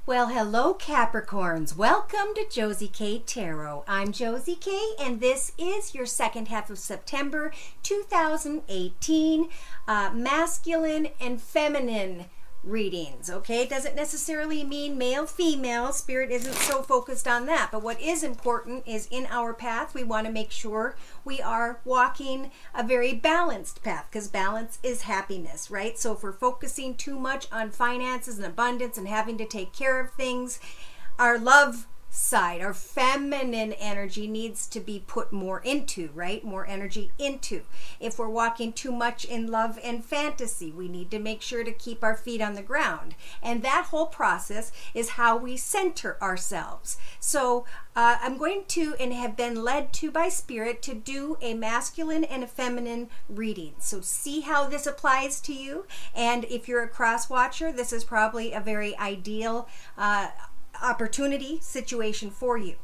Well, hello Capricorns. Welcome to Josie K Tarot. I'm Josie K and this is your second half of September 2018 masculine and feminine readings. Okay, doesn't necessarily mean male, female. Spirit isn't so focused on that. But what is important is in our path, we want to make sure we are walking a very balanced path, because balance is happiness, right? So if we're focusing too much on finances and abundance and having to take care of things, our love side, our feminine energy needs to be put more into, right? More energy into. If we're walking too much in love and fantasy, we need to make sure to keep our feet on the ground. And that whole process is how we center ourselves. So I'm going to, and have been led to by Spirit, to do a masculine and a feminine reading. So see how this applies to you. And if you're a cross watcher, this is probably a very ideal opportunity situation for you.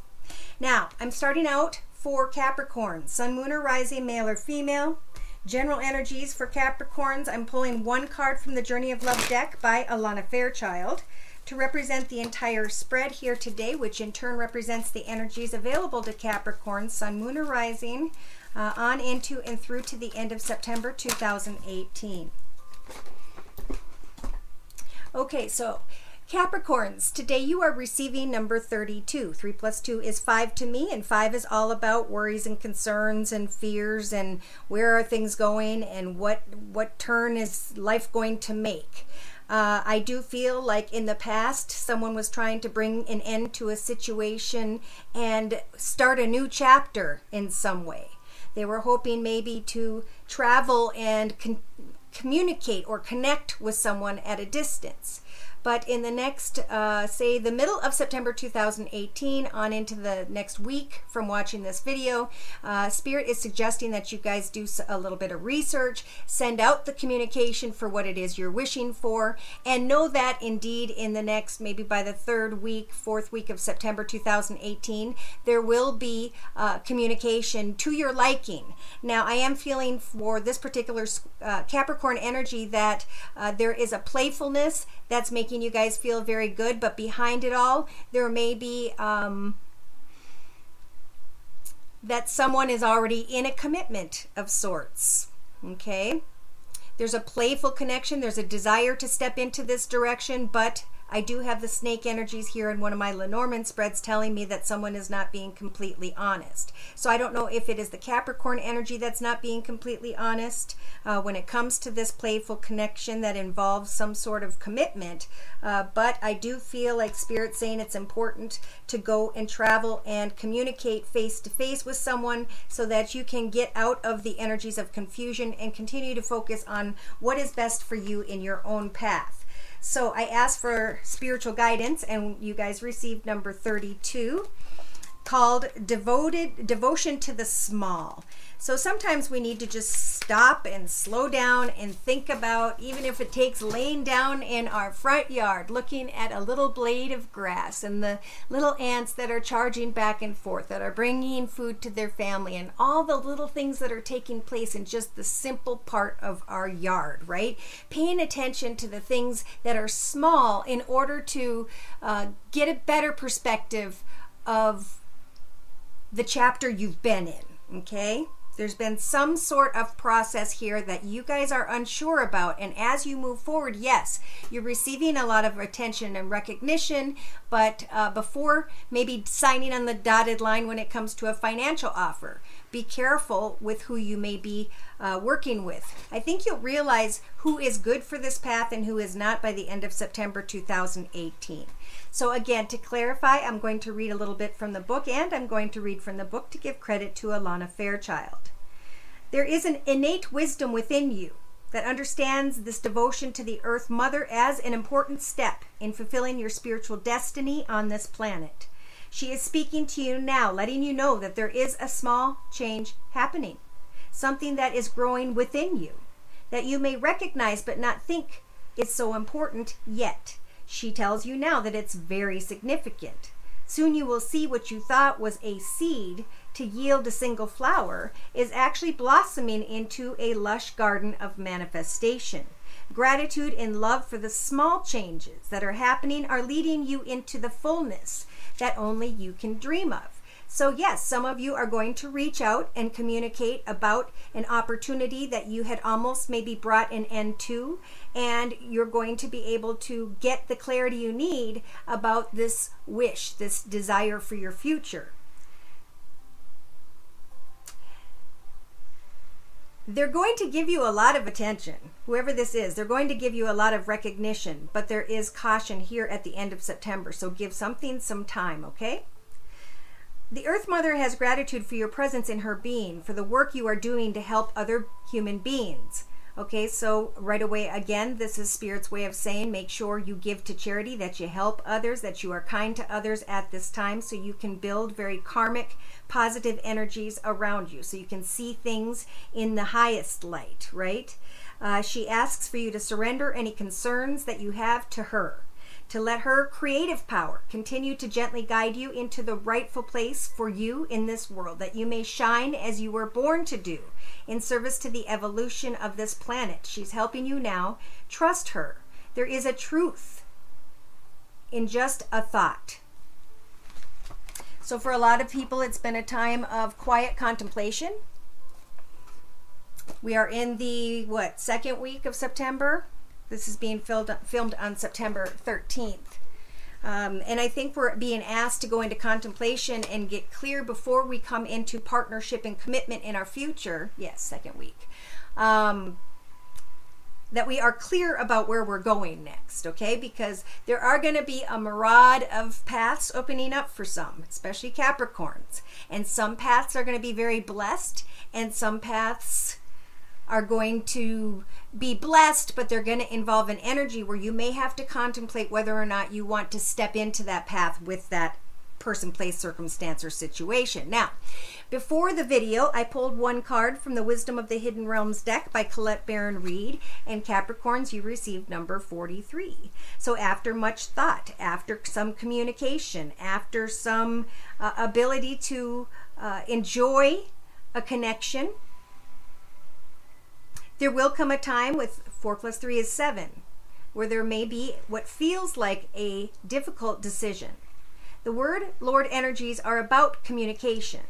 Now, I'm starting out for Capricorn, Sun, Moon, or Rising, male or female. General energies for Capricorns. I'm pulling one card from the Journey of Love deck by Alana Fairchild to represent the entire spread here today, which in turn represents the energies available to Capricorn, Sun, Moon, or Rising on into and through to the end of September 2018. Okay, so Capricorns, today you are receiving number 32. 3 plus 2 is 5 to me, and 5 is all about worries and concerns and fears and where are things going and what turn is life going to make. I do feel like in the past someone was trying to bring an end to a situation and start a new chapter in some way. They were hoping maybe to travel and communicate or connect with someone at a distance. But in the next, say the middle of September 2018 on into the next week from watching this video, Spirit is suggesting that you guys do a little bit of research, send out the communication for what it is you're wishing for, and know that indeed in the next, maybe by the third week, fourth week of September 2018, there will be communication to your liking. Now, I am feeling for this particular Capricorn energy that there is a playfulness that's making you guys feel very good, but behind it all there may be that someone is already in a commitment of sorts. Okay, there's a playful connection, there's a desire to step into this direction, but I do have the snake energies here in one of my Lenormand spreads telling me that someone is not being completely honest. So I don't know if it is the Capricorn energy that's not being completely honest when it comes to this playful connection that involves some sort of commitment. But I do feel like Spirit saying it's important to go and travel and communicate face to face with someone so that you can get out of the energies of confusion and continue to focus on what is best for you in your own path. So I asked for spiritual guidance and you guys received number 32, called Devotion to the Small. So sometimes we need to just stop and slow down and think about, even if it takes laying down in our front yard, looking at a little blade of grass and the little ants that are charging back and forth, that are bringing food to their family, and all the little things that are taking place in just the simple part of our yard, right? Paying attention to the things that are small in order to get a better perspective of the chapter you've been in. Okay, there's been some sort of process here that you guys are unsure about, and as you move forward, yes, you're receiving a lot of attention and recognition, but before maybe signing on the dotted line when it comes to a financial offer, be careful with who you may be working with. I think you'll realize who is good for this path and who is not by the end of September 2018. So again, to clarify, I'm going to read a little bit from the book, and I'm going to read from the book to give credit to Alana Fairchild. There is an innate wisdom within you that understands this devotion to the Earth Mother as an important step in fulfilling your spiritual destiny on this planet. She is speaking to you now, letting you know that there is a small change happening, something that is growing within you, that you may recognize but not think is so important yet. She tells you now that it's very significant. Soon you will see what you thought was a seed to yield a single flower is actually blossoming into a lush garden of manifestation. Gratitude and love for the small changes that are happening are leading you into the fullness that only you can dream of. So yes, some of you are going to reach out and communicate about an opportunity that you had almost maybe brought an end to, and you're going to be able to get the clarity you need about this wish, this desire for your future. They're going to give you a lot of attention. Whoever this is, they're going to give you a lot of recognition, but there is caution here at the end of September, so give something some time, okay? The Earth Mother has gratitude for your presence in her being, for the work you are doing to help other human beings. Okay, so right away, again, this is Spirit's way of saying make sure you give to charity, that you help others, that you are kind to others at this time, so you can build very karmic, positive energies around you, so you can see things in the highest light, right? She asks for you to surrender any concerns that you have to her, to let her creative power continue to gently guide you into the rightful place for you in this world, that you may shine as you were born to do, in service to the evolution of this planet. She's helping you now. Trust her. There is a truth in just a thought. So for a lot of people, it's been a time of quiet contemplation. We are in the, second week of September? This is being filmed on September 13th. And I think we're being asked to go into contemplation and get clear before we come into partnership and commitment in our future. Yes, second week. That we are clear about where we're going next, okay? Because there are going to be a myriad of paths opening up for some, especially Capricorns. And some paths are going to be very blessed, and some paths are going to be blessed, but they're going to involve an energy where you may have to contemplate whether or not you want to step into that path with that person, place, circumstance, or situation. Now, before the video, I pulled one card from the Wisdom of the Hidden Realms deck by Colette Baron Reed, and Capricorns, you received number 43. So after much thought, after some communication, after some ability to enjoy a connection, there will come a time with 4 + 3 is 7, where there may be what feels like a difficult decision. The word Lord energies are about communication.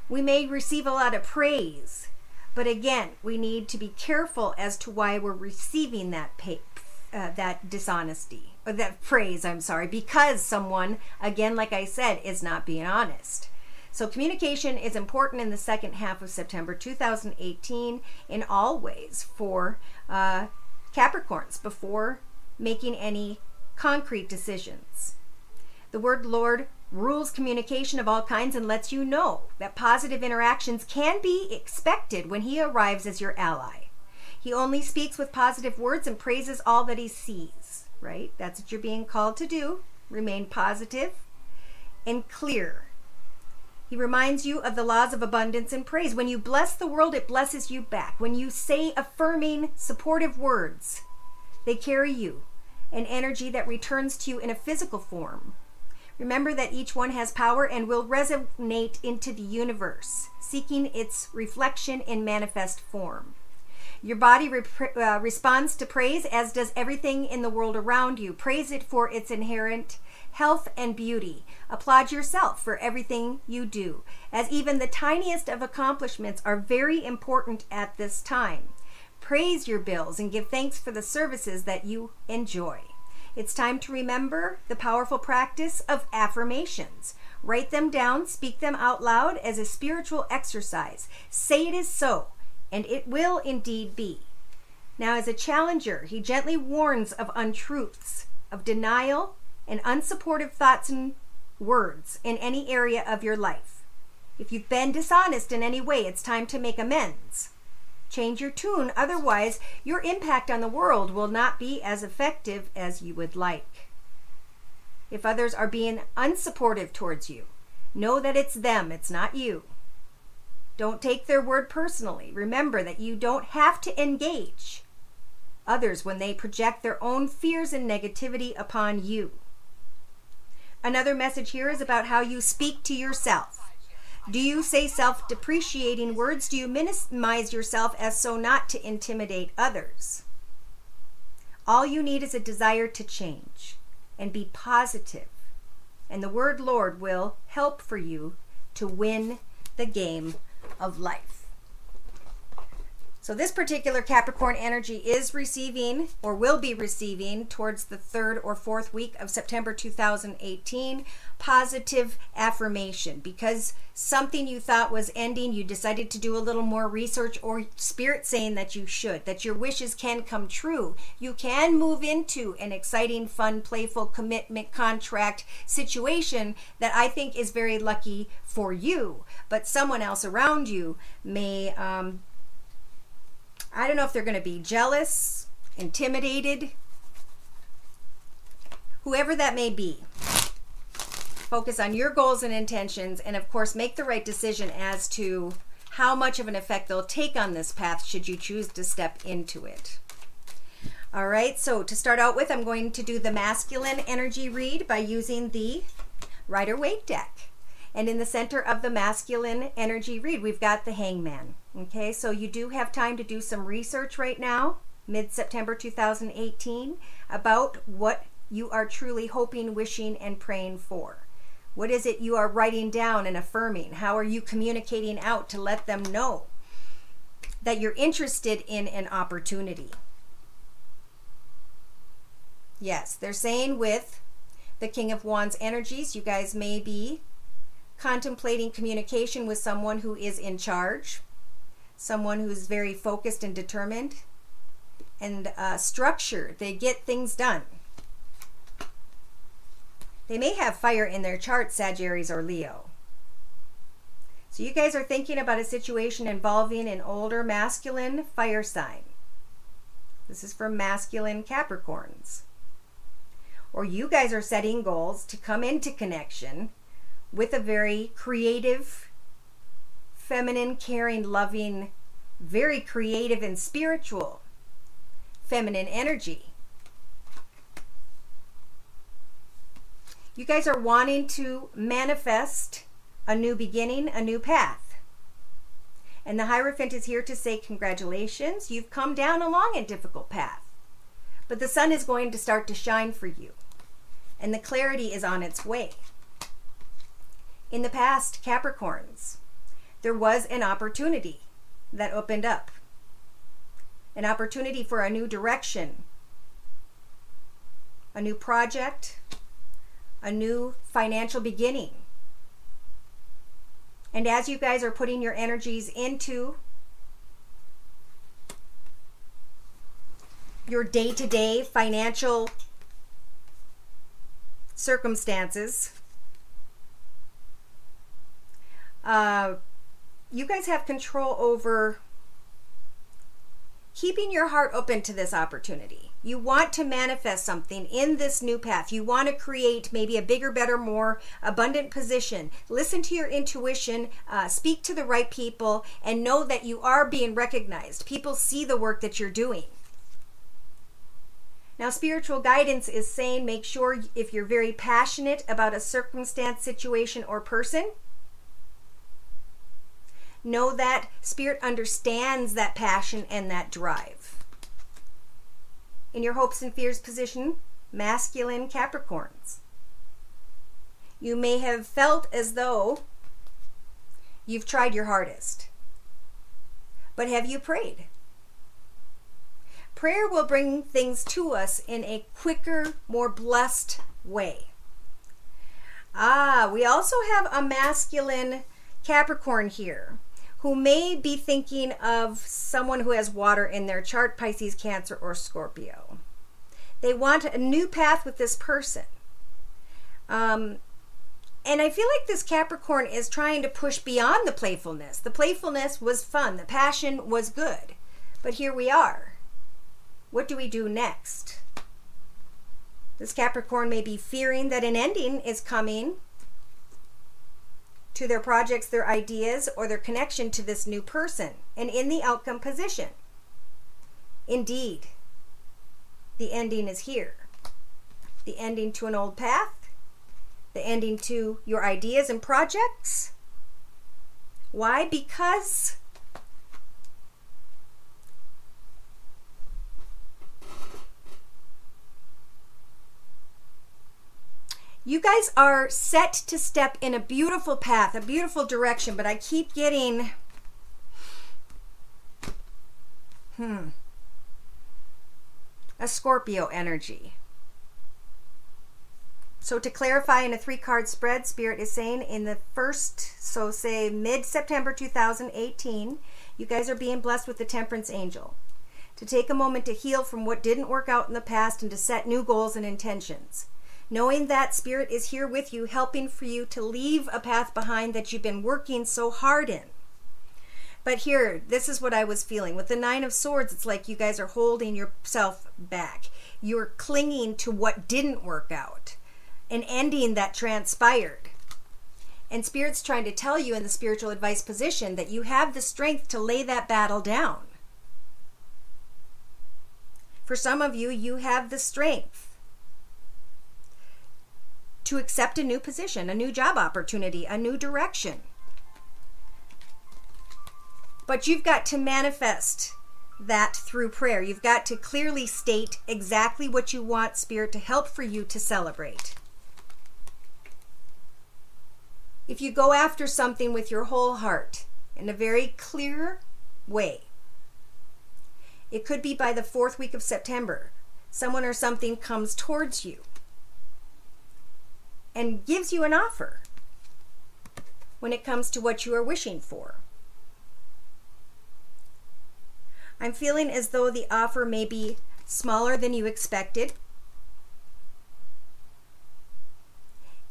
We may receive a lot of praise, but again, we need to be careful as to why we're receiving that dishonesty, or that praise, I'm sorry, because someone, again, like I said, is not being honest. So communication is important in the second half of September 2018 in all ways for Capricorns before making any concrete decisions. The word Lord rules communication of all kinds and lets you know that positive interactions can be expected when he arrives as your ally. He only speaks with positive words and praises all that he sees, right? That's what you're being called to do. Remain positive and clear. He reminds you of the laws of abundance and praise. When you bless the world, it blesses you back. When you say affirming, supportive words, they carry you, an energy that returns to you in a physical form. Remember that each one has power and will resonate into the universe, seeking its reflection in manifest form. Your body responds to praise, as does everything in the world around you. Praise it for its inherent health and beauty. Applaud yourself for everything you do, as even the tiniest of accomplishments are very important at this time. Praise your bills and give thanks for the services that you enjoy. It's time to remember the powerful practice of affirmations. Write them down, speak them out loud as a spiritual exercise. Say it is so, and it will indeed be. Now, as a challenger, he gently warns of untruths, of denial, and unsupportive thoughts and words in any area of your life. If you've been dishonest in any way, it's time to make amends. Change your tune, otherwise your impact on the world will not be as effective as you would like. If others are being unsupportive towards you, know that it's them, it's not you. Don't take their word personally. Remember that you don't have to engage others when they project their own fears and negativity upon you. Another message here is about how you speak to yourself. Do you say self-depreciating words? Do you minimize yourself as so not to intimidate others? All you need is a desire to change and be positive. And the word Lord will help for you to win the game of life. So this particular Capricorn energy is receiving, or will be receiving, towards the 3rd or 4th week of September 2018, positive affirmation. Because something you thought was ending, you decided to do a little more research, or Spirit saying that you should, that your wishes can come true. You can move into an exciting, fun, playful commitment contract situation that I think is very lucky for you. But someone else around you may... I don't know if they're going to be jealous, intimidated, whoever that may be. Focus on your goals and intentions, and of course make the right decision as to how much of an effect they'll take on this path should you choose to step into it. All right, so to start out with, I'm going to do the masculine energy read by using the Rider-Waite deck. And in the center of the masculine energy read, we've got the Hangman. Okay, so you do have time to do some research right now, mid-September 2018, about what you are truly hoping, wishing, and praying for. What is it you are writing down and affirming? How are you communicating out to let them know that you're interested in an opportunity? Yes, they're saying with the King of Wands energies, you guys may be contemplating communication with someone who is in charge, someone who's very focused and determined and structured. They get things done. They may have fire in their chart, Sagittarius or Leo. So you guys are thinking about a situation involving an older masculine fire sign. This is for masculine Capricorns. Or you guys are setting goals to come into connection with a very creative, feminine, caring, loving, very creative and spiritual feminine energy. You guys are wanting to manifest a new beginning, a new path. And the Hierophant is here to say congratulations. You've come down along a difficult path. But the sun is going to start to shine for you. And the clarity is on its way. In the past, Capricorns, there was an opportunity that opened up. An opportunity for a new direction, a new project, a new financial beginning. And as you guys are putting your energies into your day-to-day financial circumstances, you guys have control over keeping your heart open to this opportunity. You want to manifest something in this new path. You want to create maybe a bigger, better, more abundant position. Listen to your intuition, speak to the right people, and know that you are being recognized. People see the work that you're doing. Now, spiritual guidance is saying make sure if you're very passionate about a circumstance, situation, or person, know that Spirit understands that passion and that drive. In your hopes and fears position, masculine Capricorns, you may have felt as though you've tried your hardest. But have you prayed? Prayer will bring things to us in a quicker, more blessed way. We also have a masculine Capricorn here who may be thinking of someone who has water in their chart, Pisces, Cancer, or Scorpio. They want a new path with this person. And I feel like this Capricorn is trying to push beyond the playfulness. The playfulness was fun. The passion was good. But here we are. What do we do next? This Capricorn may be fearing that an ending is coming to their projects, their ideas, or their connection to this new person, and in the outcome position. Indeed, the ending is here. The ending to an old path, the ending to your ideas and projects. Why? Because You guys are set to step in a beautiful path, a beautiful direction, but I keep getting a Scorpio energy. So to clarify, in a 3-card spread, Spirit is saying in the first, so say mid-September 2018, you guys are being blessed with the Temperance Angel. To take a moment to heal from what didn't work out in the past and to set new goals and intentions. Knowing that Spirit is here with you, helping for you to leave a path behind that you've been working so hard in. But here, this is what I was feeling. With the 9 of Swords, it's like you guys are holding yourself back. You're clinging to what didn't work out. An ending that transpired. And Spirit's trying to tell you in the spiritual advice position that you have the strength to lay that battle down. For some of you, you have the strength to accept a new position, a new job opportunity, a new direction. But you've got to manifest that through prayer. You've got to clearly state exactly what you want Spirit to help for you to celebrate. If you go after something with your whole heart in a very clear way, it could be by the 4th week of September, someone or something comes towards you and gives you an offer when it comes to what you are wishing for. I'm feeling as though the offer may be smaller than you expected.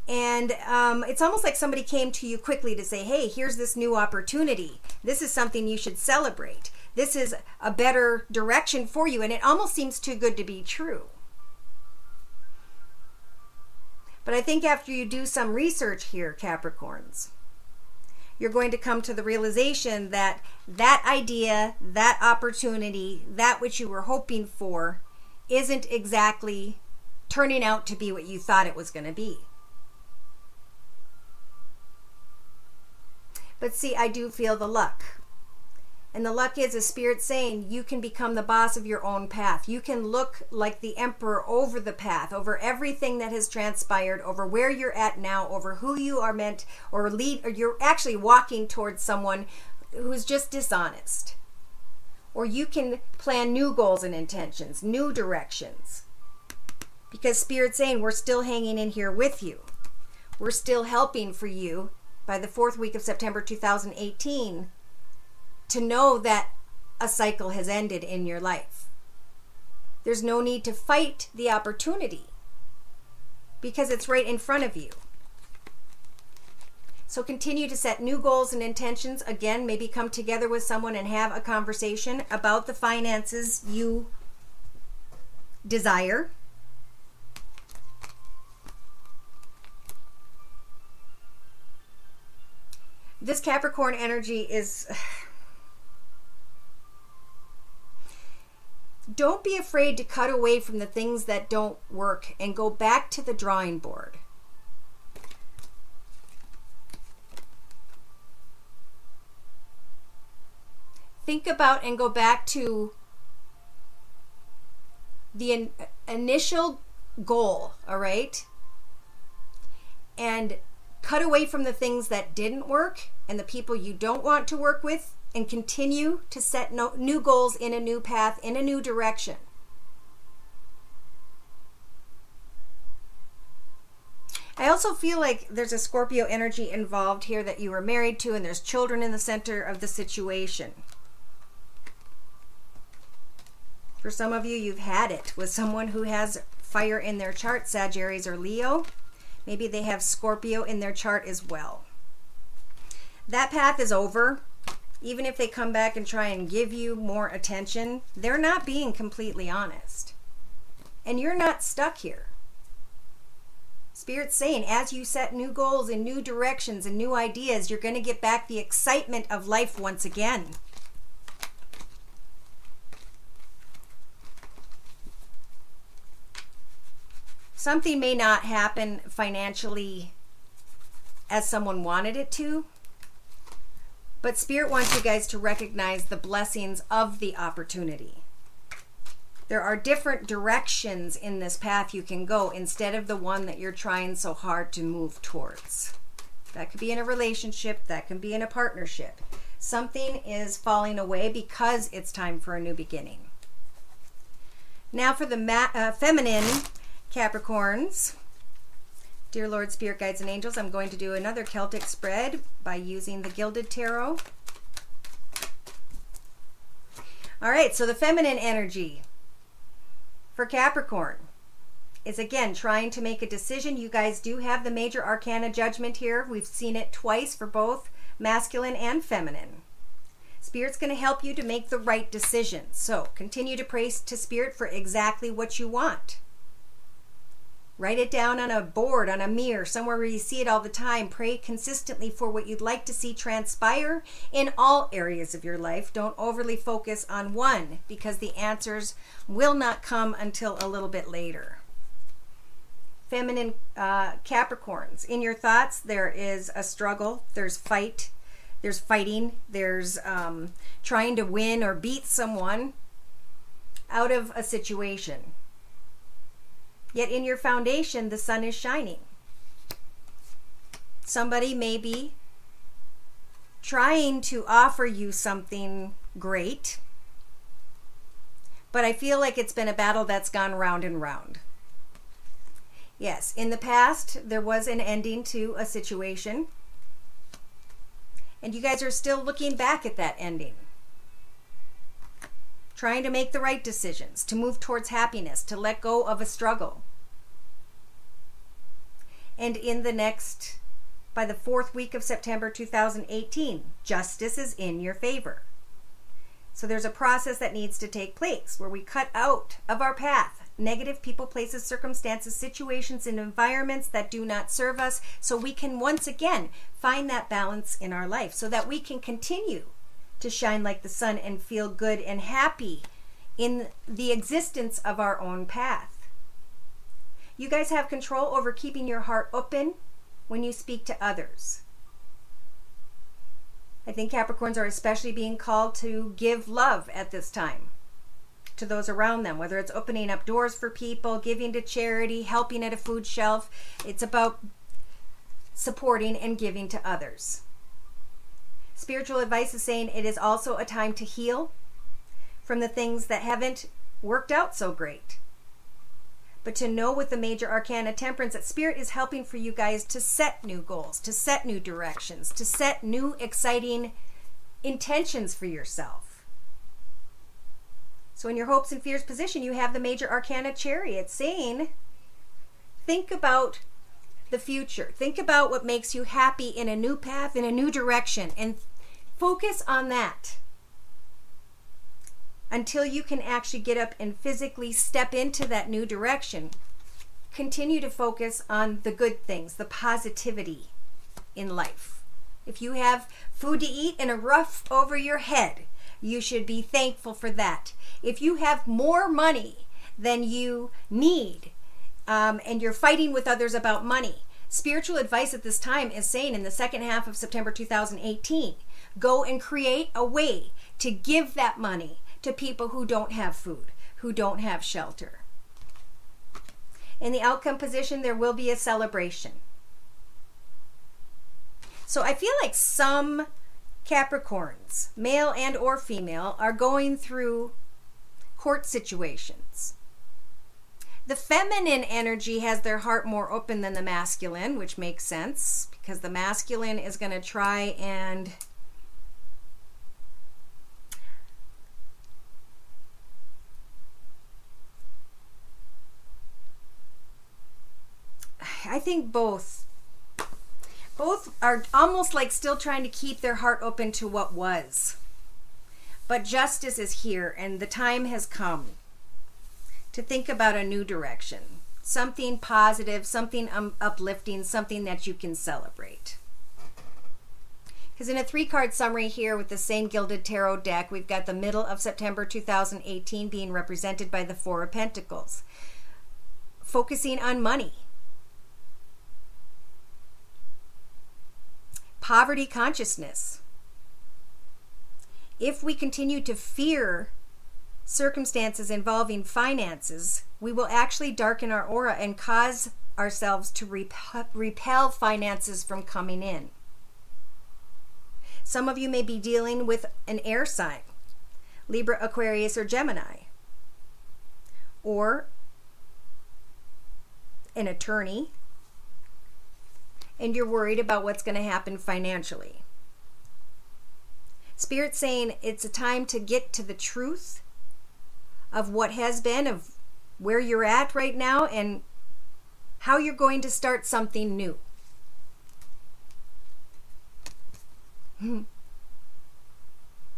And it's almost like somebody came to you quickly to say, hey, here's this new opportunity. This is something you should celebrate. This is a better direction for you. And it almost seems too good to be true. But I think after you do some research here, Capricorns, you're going to come to the realization that that idea, that opportunity, that which you were hoping for isn't exactly turning out to be what you thought it was going to be. But see, I do feel the luck. And the luck is a Spirit saying you can become the boss of your own path. You can look like the emperor over the path, over everything that has transpired, over where you're at now, over who you are meant or lead, or you're actually walking towards someone who's just dishonest. Or you can plan new goals and intentions, new directions. Because Spirit's saying we're still hanging in here with you. We're still helping for you by the 4th week of September 2018 to know that a cycle has ended in your life. There's no need to fight the opportunity because it's right in front of you. So continue to set new goals and intentions. Again, maybe come together with someone and have a conversation about the finances you desire. This Capricorn energy is... Don't be afraid to cut away from the things that don't work and go back to the drawing board. Think about and go back to the initial goal, all right? And cut away from the things that didn't work and the people you don't want to work with, and continue to set new goals in a new path, in a new direction. I also feel like there's a Scorpio energy involved here that you were married to, and there's children in the center of the situation. For some of you, you've had it with someone who has fire in their chart, Sagittarius or Leo. Maybe they have Scorpio in their chart as well. That path is over. Even if they come back and try and give you more attention, they're not being completely honest. And you're not stuck here. Spirit's saying as you set new goals and new directions and new ideas, you're going to get back the excitement of life once again. Something may not happen financially as someone wanted it to, but Spirit wants you guys to recognize the blessings of the opportunity. There are different directions in this path you can go instead of the one that you're trying so hard to move towards. That could be in a relationship, that can be in a partnership. Something is falling away because it's time for a new beginning. Now for the feminine Capricorns. Dear Lord, Spirit, Guides, and Angels, I'm going to do another Celtic spread by using the Gilded Tarot. All right, so the feminine energy for Capricorn is, again, trying to make a decision. You guys do have the major arcana judgment here. We've seen it twice for both masculine and feminine. Spirit's going to help you to make the right decision. So continue to pray to Spirit for exactly what you want. Write it down on a board, on a mirror, somewhere where you see it all the time. Pray consistently for what you'd like to see transpire in all areas of your life. Don't overly focus on one, because the answers will not come until a little bit later. Feminine Capricorns, in your thoughts, there is a struggle. There's fighting. There's trying to win or beat someone out of a situation. Yet in your foundation, the sun is shining. Somebody may be trying to offer you something great, but I feel like it's been a battle that's gone round and round. Yes, in the past, there was an ending to a situation, and you guys are still looking back at that ending, trying to make the right decisions, to move towards happiness, to let go of a struggle. And in the next, by the 4th week of September 2018, justice is in your favor. So there's a process that needs to take place where we cut out of our path negative people, places, circumstances, situations, and environments that do not serve us, so we can once again find that balance in our life, so that we can continue to shine like the sun and feel good and happy in the existence of our own path. You guys have control over keeping your heart open when you speak to others. I think Capricorns are especially being called to give love at this time to those around them, whether it's opening up doors for people, giving to charity, helping at a food shelf. It's about supporting and giving to others. Spiritual advice is saying it is also a time to heal from the things that haven't worked out so great. But to know with the major arcana Temperance that Spirit is helping for you guys to set new goals, to set new directions, to set new exciting intentions for yourself. So in your hopes and fears position, you have the major arcana Chariot saying, think about the future. Think about what makes you happy in a new path, in a new direction, and focus on that until you can actually get up and physically step into that new direction. Continue to focus on the good things, the positivity in life. If you have food to eat and a roof over your head, you should be thankful for that. If you have more money than you need, and you're fighting with others about money, spiritual advice at this time is saying in the second half of September 2018, go and create a way to give that money to people who don't have food, who don't have shelter. In the outcome position, there will be a celebration. So I feel like some Capricorns, male and or female, are going through court situations. The feminine energy has their heart more open than the masculine, which makes sense because the masculine is going to try and I think both are almost like still trying to keep their heart open to what was. But justice is here, and the time has come to think about a new direction. Something positive, something uplifting, something that you can celebrate. Because in a 3-card summary here with the same Gilded Tarot deck, we've got the middle of September 2018 being represented by the 4 of Pentacles. Focusing on money. Poverty consciousness. If we continue to fear circumstances involving finances, we will actually darken our aura and cause ourselves to repel finances from coming in. Some of you may be dealing with an air sign, Libra, Aquarius, or Gemini, or an attorney, and you're worried about what's going to happen financially. Spirit's saying it's a time to get to the truth of what has been, of where you're at right now, and how you're going to start something new.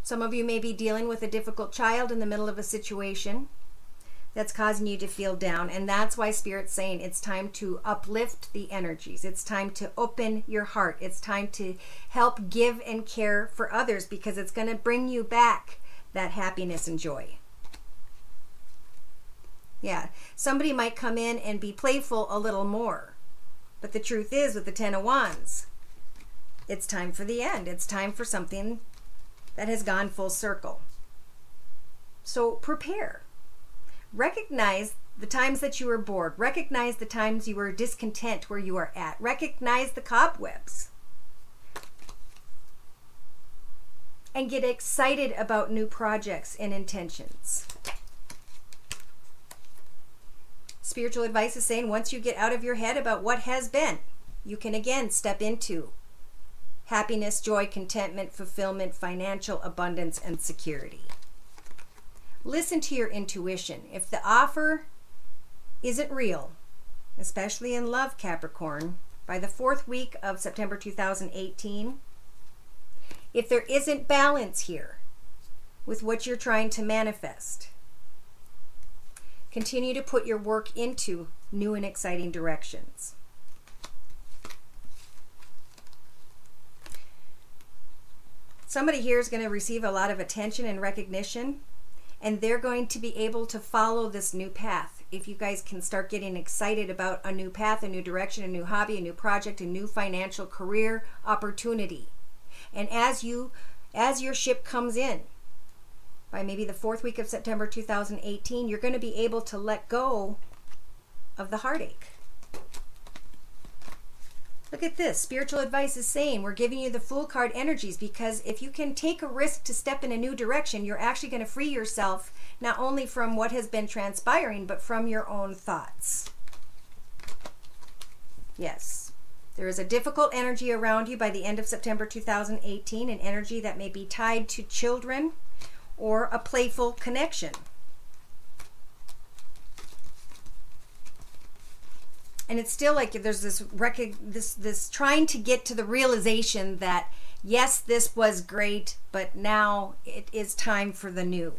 Some of you may be dealing with a difficult child in the middle of a situation that's causing you to feel down, and that's why Spirit's saying it's time to uplift the energies. It's time to open your heart. It's time to help give and care for others, because it's going to bring you back that happiness and joy. Yeah, somebody might come in and be playful a little more, but the truth is, with the Ten of Wands, it's time for the end. It's time for something that has gone full circle. So prepare. Recognize the times that you were bored. Recognize the times you were discontent where you are at. Recognize the cobwebs. And get excited about new projects and intentions. Spiritual advice is saying once you get out of your head about what has been, you can again step into happiness, joy, contentment, fulfillment, financial abundance, and security. Listen to your intuition. If the offer isn't real, especially in love, Capricorn, by the 4th week of September 2018, if there isn't balance here with what you're trying to manifest, continue to put your work into new and exciting directions. Somebody here is going to receive a lot of attention and recognition, and they're going to be able to follow this new path. If you guys can start getting excited about a new path, a new direction, a new hobby, a new project, a new financial career opportunity. And as your ship comes in, by maybe the 4th week of September 2018, you're going to be able to let go of the heartache. Look at this. Spiritual advice is saying we're giving you the Fool card energies, because if you can take a risk to step in a new direction, you're actually going to free yourself not only from what has been transpiring, but from your own thoughts. Yes, there is a difficult energy around you by the end of September 2018, an energy that may be tied to children or a playful connection. And it's still like there's this trying to get to the realization that, yes, this was great, but now it is time for the new.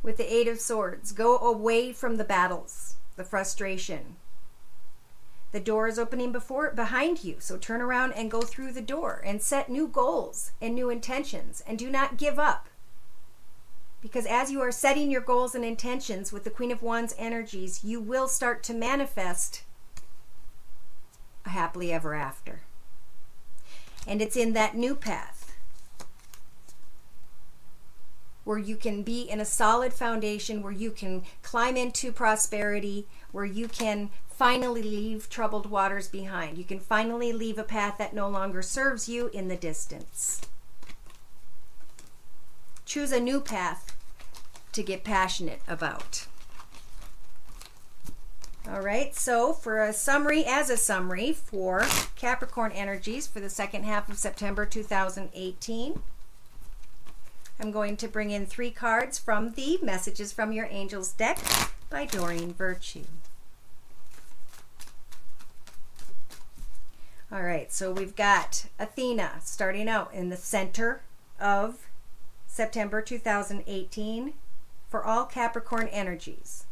With the 8 of Swords, go away from the battles, the frustration. The door is opening behind you, so turn around and go through the door and set new goals and new intentions, and do not give up. Because as you are setting your goals and intentions with the Queen of Wands energies, you will start to manifest a happily ever after. And it's in that new path where you can be in a solid foundation, where you can climb into prosperity, where you can finally leave troubled waters behind. You can finally leave a path that no longer serves you in the distance. Choose a new path to get passionate about. All right, so for a summary for Capricorn energies for the second half of September 2018, I'm going to bring in 3 cards from the Messages from Your Angels deck by Doreen Virtue. All right, so we've got Athena starting out in the center of September 2018 for all Capricorn energies.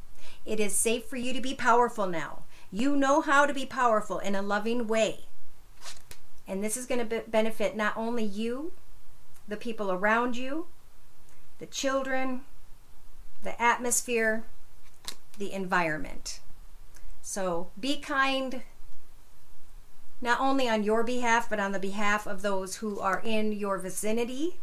It is safe for you to be powerful now. You know how to be powerful in a loving way. And this is going to benefit not only you, the people around you, the children, the atmosphere, the environment. So be kind, not only on your behalf, but on the behalf of those who are in your vicinity.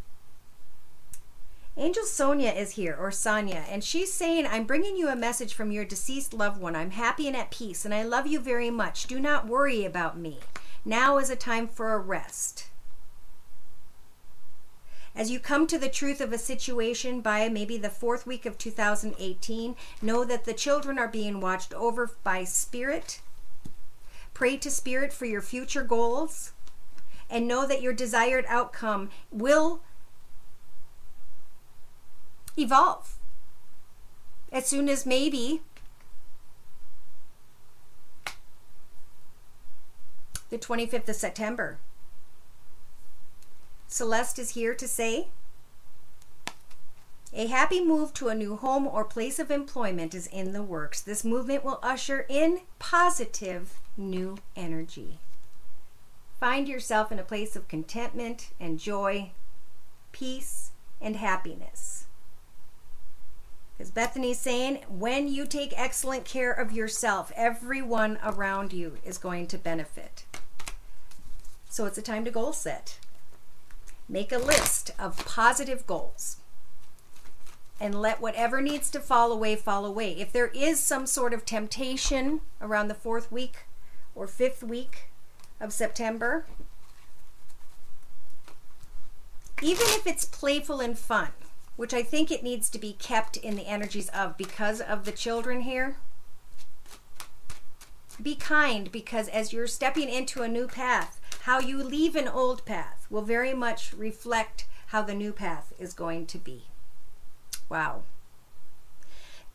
Angel Sonia is here, or Sonia, and she's saying, I'm bringing you a message from your deceased loved one. I'm happy and at peace, and I love you very much. Do not worry about me. Now is a time for a rest. As you come to the truth of a situation by maybe the 4th week of 2018, know that the children are being watched over by Spirit. Pray to Spirit for your future goals, and know that your desired outcome will evolve as soon as maybe the 25th of September. Celeste is here to say, a happy move to a new home or place of employment is in the works. This movement will usher in positive new energy. Find yourself in a place of contentment and joy, peace, and happiness. Because Bethany's saying, when you take excellent care of yourself, everyone around you is going to benefit. So it's a time to goal set. Make a list of positive goals. And let whatever needs to fall away, fall away. If there is some sort of temptation around the 4th week or 5th week of September, even if it's playful and fun, which I think it needs to be kept in the energies of because of the children here. Be kind, because as you're stepping into a new path, how you leave an old path will very much reflect how the new path is going to be. Wow.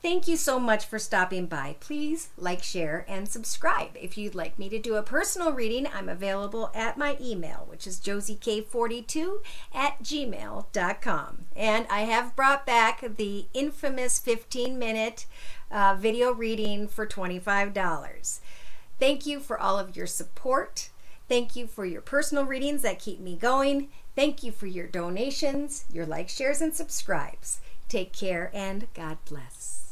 Thank you so much for stopping by. Please like, share, and subscribe. If you'd like me to do a personal reading, I'm available at my email, which is josiek42@gmail.com. And I have brought back the infamous 15-minute video reading for $25. Thank you for all of your support. Thank you for your personal readings that keep me going. Thank you for your donations, your likes, shares, and subscribes. Take care, and God bless.